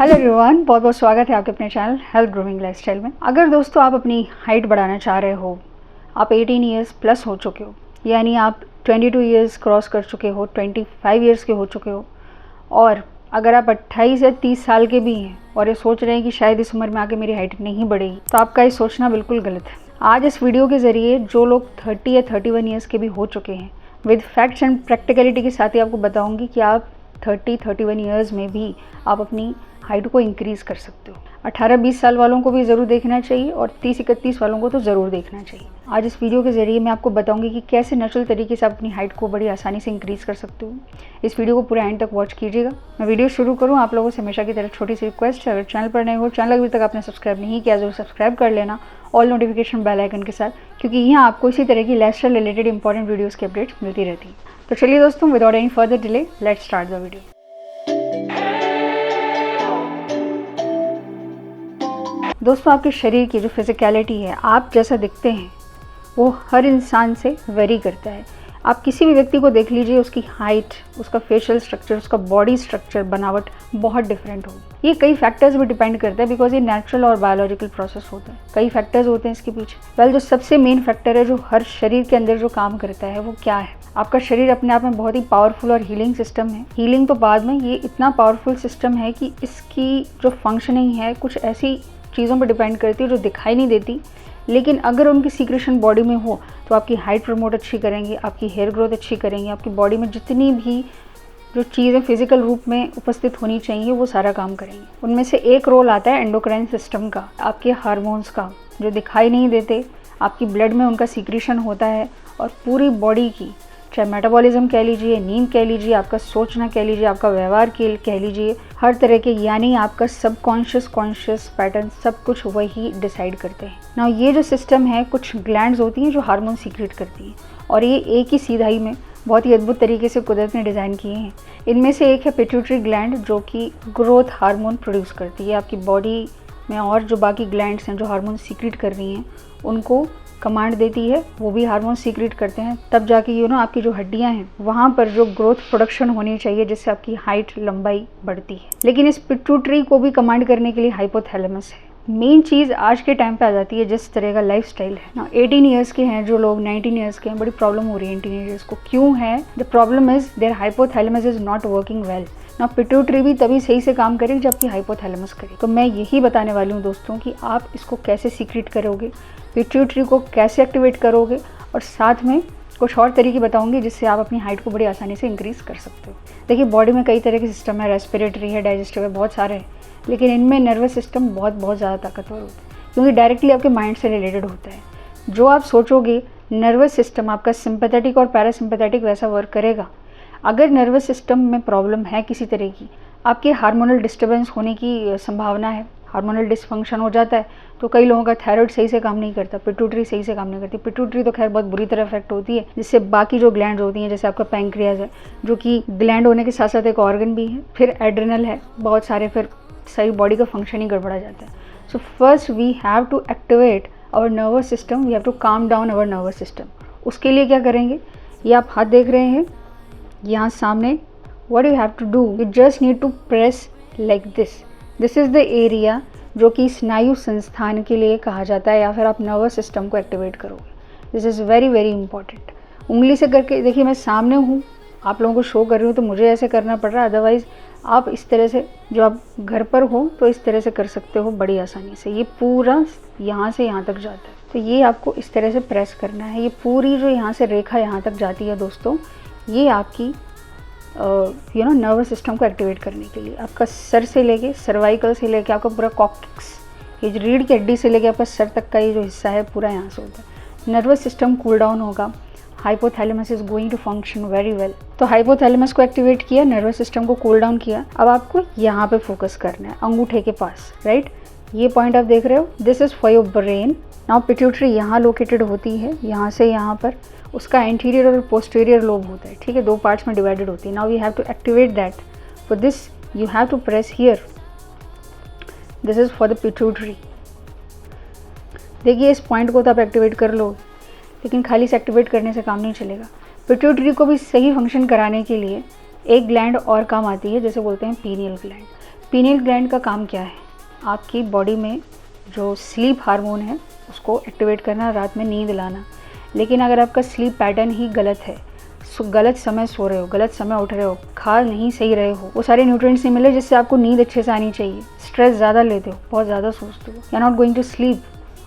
Hello everyone, बहुत बहुत स्वागत है आपके अपने चैनल हेल्थ ग्रूमिंग लाइफस्टाइल में। अगर दोस्तों आप अपनी हाइट बढ़ाना चाह रहे हो, आप 18 ईयर्स प्लस हो चुके हो, यानी आप 22 ईयर्स क्रॉस कर चुके हो, 25 ईयर्स के हो चुके हो, और अगर आप 28 या 30 साल के भी हैं और ये सोच रहे हैं कि शायद इस उम्र में आके मेरी हाइट नहीं बढ़ेगी, तो आपका ये सोचना बिल्कुल गलत है। आज इस वीडियो के ज़रिए जो लोग 30 या 31 ईयर्स के भी हो चुके हैं, विद फैक्ट्स एंड प्रैक्टिकलिटी के साथ ही आपको बताऊँगी कि आप 30-31 ईयर्स में भी आप अपनी हाइट को इंक्रीज़ कर सकते हो। 18-20 साल वालों को भी ज़रूर देखना चाहिए और 30-31 वालों को तो ज़रूर देखना चाहिए। आज इस वीडियो के ज़रिए मैं आपको बताऊंगी कि कैसे नेचुरल तरीके से अपनी हाइट को बड़ी आसानी से इंक्रीज़ कर सकते हो। इस वीडियो को पूरा एंड तक वॉच कीजिएगा। मैं वीडियो शुरू करूँ, आप लोगों से हमेशा की तरह छोटी सी रिक्वेस्ट है, अगर चैनल पर नए हो, चैनल अभी तक आपने सब्सक्राइब नहीं किया, जरूर सब्सक्राइब कर लेना ऑल नोटिफिकेशन बेल आइकन के साथ, क्योंकि यहाँ आपको इसी तरह की लाइफस्टाइल रिलेटेड इंपॉर्टेंट वीडियोज़ की अपडेट्स मिलती रहती है। तो चलिए दोस्तों, without any further delay let's start the video. दोस्तों, आपके शरीर की जो फिजिकलिटी है, आप जैसा दिखते हैं वो हर इंसान से वेरी करता है। आप किसी भी व्यक्ति को देख लीजिए, उसकी हाइट, उसका फेशियल स्ट्रक्चर, उसका बॉडी स्ट्रक्चर, बनावट बहुत डिफरेंट होगी। ये कई फैक्टर्स भी डिपेंड करता है, बिकॉज ये नेचुरल और बायोलॉजिकल प्रोसेस होता है। कई फैक्टर्स होते हैं इसके पीछे। जो सबसे मेन फैक्टर है, जो हर शरीर के अंदर जो काम करता है, वो क्या है? आपका शरीर अपने आप में बहुत ही पावरफुल और हीलिंग सिस्टम है। हीलिंग तो बाद में, ये इतना पावरफुल सिस्टम है कि इसकी जो फंक्शनिंग है कुछ ऐसी चीज़ों पर डिपेंड करती है जो दिखाई नहीं देती, लेकिन अगर उनकी सीक्रेशन बॉडी में हो तो आपकी हाइट प्रमोट अच्छी करेंगे, आपकी हेयर ग्रोथ अच्छी करेंगे, आपकी बॉडी में जितनी भी जो चीज़ें फिजिकल रूप में उपस्थित होनी चाहिए वो सारा काम करेंगे। उनमें से एक रोल आता है एंडोक्राइन सिस्टम का, आपके हार्मोन्स का, जो दिखाई नहीं देते। आपकी ब्लड में उनका सीक्रेशन होता है और पूरी बॉडी की, चाहे मेटाबॉलिज्म कह लीजिए, नींद कह लीजिए, आपका सोचना कह लीजिए, आपका व्यवहार कह लीजिए, हर तरह के, यानी आपका सबकॉन्शियस कॉन्शियस पैटर्न, सब कुछ वही डिसाइड करते हैं ना। ये जो सिस्टम है, कुछ ग्लैंड्स होती हैं जो हार्मोन सीक्रेट करती हैं, और ये एक ही सीधाई में बहुत ही अद्भुत तरीके से कुदरत ने डिज़ाइन किए हैं। इनमें से एक है पिट्यूटरी ग्लैंड, जो कि ग्रोथ हार्मोन प्रोड्यूस करती है आपकी बॉडी में, और जो बाकी ग्लैंड्स हैं जो हार्मोन सीक्रेट कर रही हैं उनको कमांड देती है, वो भी हार्मोन सीक्रेट करते हैं। तब जाके आपकी जो हड्डियां हैं वहाँ पर जो ग्रोथ प्रोडक्शन होनी चाहिए, जिससे आपकी हाइट, लंबाई बढ़ती है। लेकिन इस पिट्यूटरी को भी कमांड करने के लिए हाइपोथैलेमस है। मेन चीज़ आज के टाइम पे आ जाती है जिस तरह का लाइफस्टाइल है ना। 18 ईयर्स के हैं जो लोग, 19 ईयर्स के हैं, बड़ी प्रॉब्लम हो रही है टीनेजर्स को। क्यों है? The problem is their hypothalamus is not working well ना। पिट्यूटरी भी तभी सही से काम करेगी जबकि हाइपोथैलेमस करे। तो मैं यही बताने वाली हूँ दोस्तों कि आप इसको कैसे सीक्रेट करोगे, पिट्यूटरी को कैसे एक्टिवेट करोगे, और साथ में कुछ और तरीके बताऊंगी जिससे आप अपनी हाइट को बड़ी आसानी से इंक्रीज़ कर सकते हो। देखिए, बॉडी में कई तरह के सिस्टम है, रेस्पिरेटरी है, डाइजेस्टिव है, बहुत सारे हैं, लेकिन इनमें नर्वस सिस्टम बहुत ज़्यादा ताकतवर होता है, क्योंकि डायरेक्टली आपके माइंड से रिलेटेड होता है। जो आप सोचोगे, नर्वस सिस्टम आपका सिंपैथेटिक और पैरासिम्पैथेटिक वैसा वर्क करेगा। अगर नर्वस सिस्टम में प्रॉब्लम है किसी तरह की, आपके हार्मोनल डिस्टर्बेंस होने की संभावना है, हार्मोनल डिसफंक्शन हो जाता है, तो कई लोगों का थायराइड सही से काम नहीं करता, पिट्यूटरी सही से काम नहीं करती। पिट्यूटरी तो खैर बहुत बुरी तरह इफेक्ट होती है, जिससे बाकी जो ग्लैंड होती हैं, जैसे आपका पैंक्रियाज है, जो कि ग्लैंड होने के साथ साथ एक ऑर्गन भी है, फिर एड्रिनल है, बहुत सारे, फिर सारी बॉडी का फंक्शन ही गड़बड़ा जाता है। So first we have to activate our nervous system, we have to calm down our nervous system. उसके लिए क्या करेंगे? ये आप हाथ देख रहे हैं यहाँ सामने। What you have to do, you just need to press like this. This is the area जो कि स्नायु संस्थान के लिए कहा जाता है, या फिर आप नर्वस सिस्टम को एक्टिवेट करोगे। This is very very important. उंगली से करके देखिए, मैं सामने हूँ, आप लोगों को शो कर रही हूँ, तो मुझे ऐसे करना पड़ रहा है। अदरवाइज़ आप इस तरह से, जो आप घर पर हो तो इस तरह से कर सकते हो बड़ी आसानी से। ये पूरा यहाँ से यहाँ तक जाता है, तो ये आपको इस तरह से प्रेस करना है। ये पूरी जो यहाँ से रेखा यहाँ तक जाती है दोस्तों, ये आपकी नर्वस सिस्टम को एक्टिवेट करने के लिए, आपका सर से लेके, सर्वाइकल से लेके आपका पूरा कॉक्टिक्स, ये जो रीढ़ की हड्डी से लेके आपका सर तक का ये जो हिस्सा है, पूरा यहाँ से होता है। नर्वस सिस्टम कूल डाउन होगा, hypothalamus is going to function very well. तो हाइपोथैलेमस को एक्टिवेट किया, नर्वस सिस्टम को कूल डाउन किया। अब आपको यहाँ पे फोकस करना है, अंगूठे के पास, राइट? ये पॉइंट आप देख रहे हो, this is for your brain. Now pituitary यहाँ लोकेटेड होती है, यहाँ से यहाँ पर उसका एंटीरियर और पोस्टीरियर लोब होता है, ठीक है, दो पार्ट्स में डिवाइडेड होती है। Now we have to activate that. For this you have to press here, this is for the pituitary. देखिए, इस पॉइंट को तो आप एक्टिवेट कर लो, लेकिन खाली से एक्टिवेट करने से काम नहीं चलेगा। पिट्यूटरी को भी सही फंक्शन कराने के लिए एक ग्लैंड और काम आती है, जैसे बोलते हैं पीनियल ग्लैंड। पीनियल ग्लैंड का काम क्या है? आपकी बॉडी में जो स्लीप हार्मोन है उसको एक्टिवेट करना, रात में नींद लाना। लेकिन अगर आपका स्लीप पैटर्न ही गलत है, गलत समय सो रहे हो, गलत समय उठ रहे हो, खा नहीं सही रहे हो, वो सारे न्यूट्रिएंट्स नहीं मिले जिससे आपको नींद अच्छे से आनी चाहिए, स्ट्रेस ज़्यादा लेते हो, बहुत ज़्यादा सोचते हो, you are not going to sleep,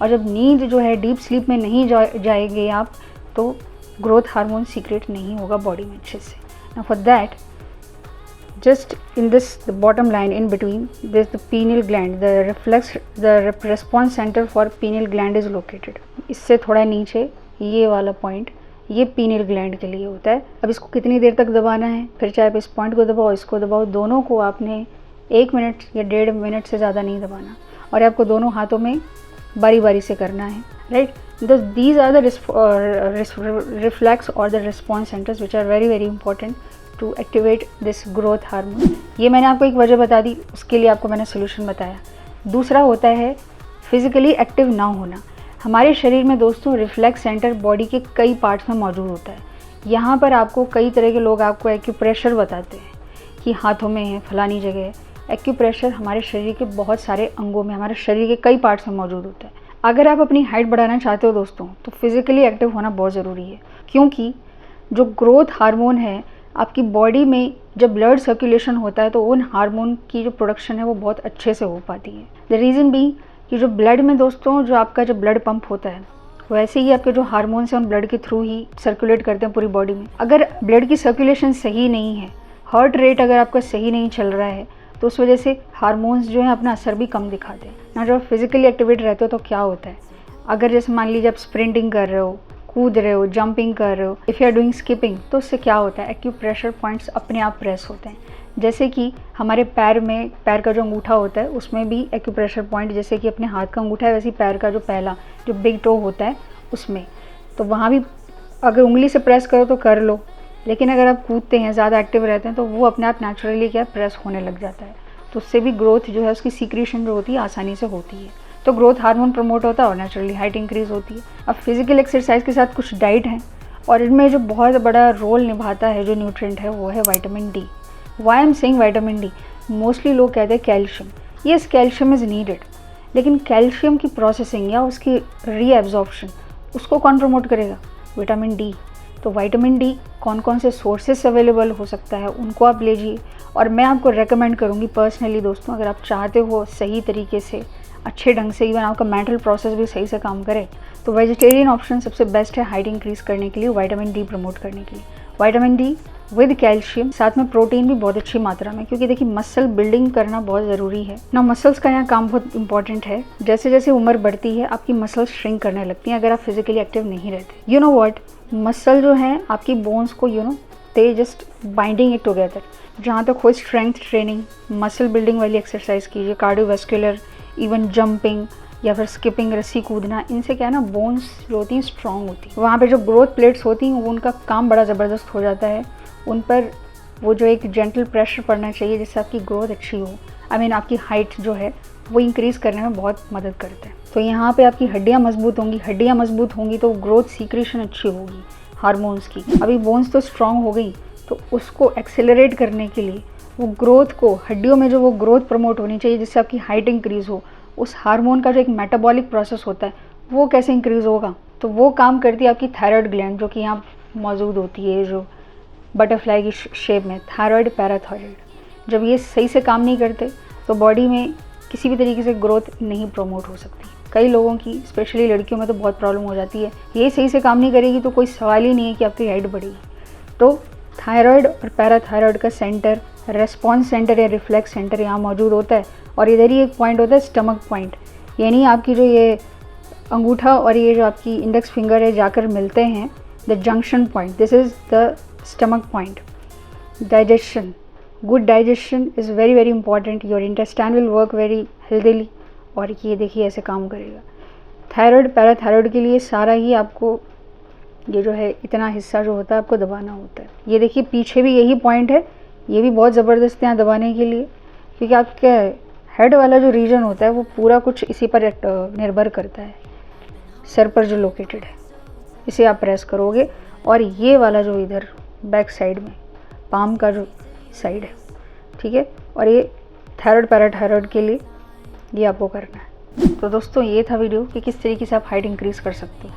और जब नींद जो है डीप स्लीप में नहीं जाएंगे आप, तो ग्रोथ हार्मोन सीक्रेट नहीं होगा बॉडी में अच्छे से। Now for that, just in this, the bottom line in between, there's the pineal gland, the response center for pineal gland is located. इससे थोड़ा नीचे ये वाला पॉइंट, ये पीनियल ग्लैंड के लिए होता है। अब इसको कितनी देर तक दबाना है, फिर चाहे आप इस पॉइंट को दबाओ, इसको दबाओ, दोनों को आपने 1 मिनट या 1.5 मिनट से ज़्यादा नहीं दबाना, और आपको दोनों हाथों में बारी बारी से करना है, right. These are the reflex or the response centers which are very very important to activate this growth hormone. ये मैंने आपको एक वजह बता दी, उसके लिए आपको मैंने सोल्यूशन बताया। दूसरा होता है फिजिकली एक्टिव ना होना। हमारे शरीर में दोस्तों रिफ्लेक्स सेंटर बॉडी के कई पार्ट्स में मौजूद होता है। यहाँ पर आपको कई तरह के लोग आपको एक्यूप्रेशर बताते हैं कि हाथों में है, फलानी जगह है। एक्यूप्रेशर हमारे शरीर के बहुत सारे अंगों में, हमारे शरीर के कई पार्ट्स में मौजूद होता है। अगर आप अपनी हाइट बढ़ाना चाहते हो दोस्तों, तो फिज़िकली एक्टिव होना बहुत ज़रूरी है, क्योंकि जो ग्रोथ हार्मोन है आपकी बॉडी में, जब ब्लड सर्कुलेशन होता है तो उन हार्मोन की जो प्रोडक्शन है वो बहुत अच्छे से हो पाती है। द रीज़न बी कि जो ब्लड में दोस्तों, जो आपका जो ब्लड पंप होता है, वैसे ही आपके जो हार्मोन्स हैं उन ब्लड के थ्रू ही सर्कुलेट करते हैं पूरी बॉडी में। अगर ब्लड की सर्कुलेशन सही नहीं है, हार्ट रेट अगर आपका सही नहीं चल रहा है, तो उस वजह से हार्मोन्स जो हैं अपना असर भी कम दिखाते हैं ना। जब फिजिकली एक्टिवेट रहते हो तो क्या होता है, अगर जैसे मान लीजिए आप स्प्रिंटिंग कर रहे हो, कूद रहे हो, जंपिंग कर रहे हो, if you are doing skipping, तो उससे क्या होता है, एक्यूप्रेशर पॉइंट्स अपने आप प्रेस होते हैं। जैसे कि हमारे पैर में, पैर का जो अंगूठा होता है उसमें भी एक्यूप्रेशर पॉइंट, जैसे कि अपने हाथ का अंगूठा है वैसे ही पैर का जो पहला जो बिग टो होता है उसमें, तो वहाँ भी अगर उंगली से प्रेस करो तो कर लो, लेकिन अगर आप कूदते हैं, ज़्यादा एक्टिव रहते हैं, तो वो अपने आप नेचुरली क्या प्रेस होने लग जाता है। तो उससे भी ग्रोथ जो है, उसकी सीक्रेशन जो होती है आसानी से होती है, तो ग्रोथ हार्मोन प्रमोट होता है और नेचुरली हाइट इंक्रीज होती है। अब फिजिकल एक्सरसाइज के साथ कुछ डाइट हैं, और इनमें जो बहुत बड़ा रोल निभाता है जो न्यूट्रिएंट है वो है vitamin D. Why am saying vitamin D, mostly लोग कहते हैं calcium. Yes, calcium is needed, लेकिन कैल्शियम की प्रोसेसिंग या उसकी रीएब्जॉर्प्शन उसको कौन प्रमोट करेगा, विटामिन डी। तो विटामिन डी कौन कौन से सोर्सेस अवेलेबल हो सकता है उनको आप लीजिए, और मैं आपको रेकमेंड करूँगी पर्सनली दोस्तों, अगर आप चाहते हो सही तरीके से, अच्छे ढंग से, इवन आपका मेंटल प्रोसेस भी सही से काम करे, तो वेजिटेरियन ऑप्शन सबसे बेस्ट है हाइट इंक्रीज करने के लिए, विटामिन डी प्रमोट करने के लिए। विटामिन डी विद कैल्शियम, साथ में प्रोटीन भी बहुत अच्छी मात्रा में, क्योंकि देखिए मसल बिल्डिंग करना बहुत ज़रूरी है ना। मसल्स का यहाँ काम बहुत इंपॉर्टेंट है। जैसे जैसे उम्र बढ़ती है आपकी मसल्स श्रिंक करने लगती हैं अगर आप फिजिकली एक्टिव नहीं रहते। यू नो व्हाट, मसल जो है आपकी बोन्स को, you know, they just binding it together. जहाँ तक हो स्ट्रेंथ ट्रेनिंग, मसल बिल्डिंग वाली एक्सरसाइज कीजिए, कार्डियोवैस्कुलर, इवन जंपिंग या फिर स्किपिंग, रस्सी कूदना, इनसे क्या है ना, बोन्स जो होती हैं स्ट्रॉन्ग होती हैं। वहाँ पे जो ग्रोथ प्लेट्स होती हैं वो उनका काम बड़ा ज़बरदस्त हो जाता है, उन पर वो जो एक जेंटल प्रेशर पड़ना चाहिए जिससे आपकी ग्रोथ अच्छी हो, आपकी हाइट जो है वो इंक्रीज़ करने में बहुत मदद करता है। तो यहाँ पे आपकी हड्डियाँ मजबूत होंगी, हड्डियाँ मजबूत होंगी तो ग्रोथ सीक्रेशन अच्छी होगी हार्मोन्स की। अभी बोन्स तो स्ट्रॉन्ग हो गई, तो उसको एक्सेलरेट करने के लिए, वो ग्रोथ को, हड्डियों में जो वो ग्रोथ प्रमोट होनी चाहिए जिससे आपकी हाइट इंक्रीज़ हो, उस हार्मोन का जो एक मेटाबॉलिक प्रोसेस होता है वो कैसे इंक्रीज़ होगा, तो वो काम करती है आपकी थायराइड ग्लैंड, जो कि यहाँ मौजूद होती है जो बटरफ्लाई की शेप में, थायराइड, पैराथायराइड। जब ये सही से काम नहीं करते तो बॉडी में किसी भी तरीके से ग्रोथ नहीं प्रमोट हो सकती। कई लोगों की, स्पेशली लड़कियों में तो बहुत प्रॉब्लम हो जाती है। ये सही से काम नहीं करेगी तो कोई सवाल ही नहीं है कि आपकी हाइट बढ़ेगी। तो थायराइड और पैराथायराइड का सेंटर, रेस्पॉन्स सेंटर या रिफ्लेक्स सेंटर यहाँ मौजूद होता है, और इधर ही एक पॉइंट होता है स्टमक पॉइंट, यानी आपकी जो ये अंगूठा और ये जो आपकी इंडेक्स फिंगर है जाकर मिलते हैं, the junction point, this is the stomach point. Digestion, good digestion is very very important, your intestine will work very healthily, और ये देखिए ऐसे काम करेगा। थायराइड, पैराथायराइड के लिए सारा ही आपको ये जो है इतना हिस्सा जो होता है आपको दबाना होता है। ये देखिए पीछे भी यही पॉइंट है, ये भी बहुत ज़बरदस्त है यहाँ दबाने के लिए, क्योंकि आपके हेड वाला जो रीजन होता है वो पूरा कुछ इसी पर निर्भर करता है, सर पर जो लोकेटेड है, इसे आप प्रेस करोगे, और ये वाला जो इधर बैक साइड में पाम का जो साइड है, ठीक है, और ये थायराइड पैराथायराइड के लिए ये आपको करना है। तो दोस्तों ये था वीडियो कि किस तरीके से आप हाइट इंक्रीज़ कर सकते हो।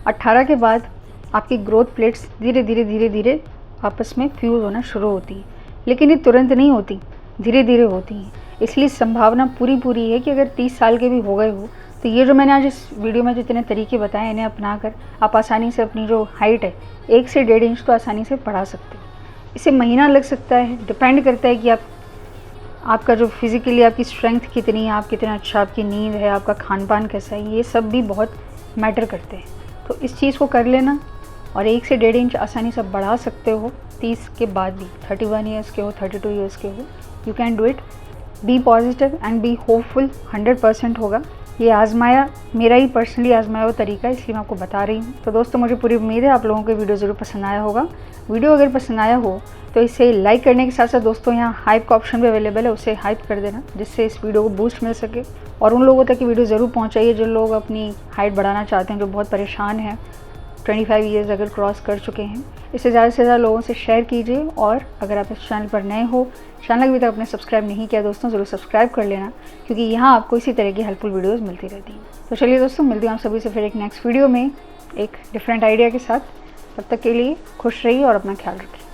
18 के बाद आपकी ग्रोथ प्लेट्स धीरे धीरे आपस में फ्यूज़ होना शुरू होती है, लेकिन ये तुरंत नहीं होती, धीरे धीरे होती हैं। इसलिए संभावना पूरी है कि अगर 30 साल के भी हो गए हो तो ये जो मैंने आज इस वीडियो में जितने तरीके बताए इन्हें अपना कर आप आसानी से अपनी जो हाइट है 1 से 1.5 इंच तो आसानी से बढ़ा सकते हो। इसे महीना लग सकता है, डिपेंड करता है कि आपका जो फिज़िकली आपकी स्ट्रेंथ कितनी है, आप कितना अच्छा आपकी नींद है, आपका खान पान कैसा है, ये सब भी बहुत मैटर करते हैं। तो इस चीज़ को कर लेना और 1 से 1.5 इंच आसानी से बढ़ा सकते हो 30 के बाद भी। 31 ईयर्स के हो, 32 ईयर्स के हो, you can do it. Be positive and be hopeful, 100% होगा। ये आजमाया, मेरा ही पर्सनली आजमाया हुआ तरीका है, इसलिए मैं आपको बता रही हूँ। तो दोस्तों मुझे पूरी उम्मीद है आप लोगों को वीडियो ज़रूर पसंद आया होगा। वीडियो अगर पसंद आया हो तो इसे लाइक करने के साथ साथ दोस्तों यहाँ हाइप का ऑप्शन भी अवेलेबल है, उसे हाइप कर देना जिससे इस वीडियो को बूस्ट मिल सके। और उन लोगों तक ये वीडियो ज़रूर पहुँचाइए जो लोग अपनी हाइट बढ़ाना चाहते हैं, जो बहुत परेशान हैं, 25 ईयर्स अगर क्रॉस कर चुके हैं। इसे ज़्यादा से ज़्यादा लोगों से शेयर कीजिए। और अगर आप इस चैनल पर नए हो, चैनल अभी तक आपने सब्सक्राइब नहीं किया दोस्तों, ज़रूर सब्सक्राइब कर लेना, क्योंकि यहाँ आपको इसी तरह की हेल्पफुल वीडियोस मिलती रहती हैं। तो चलिए दोस्तों, मिलती हूँ आप सभी से फिर एक नेक्स्ट वीडियो में एक डिफरेंट आइडिया के साथ। तब तक के लिए खुश रहिए और अपना ख्याल रखिए।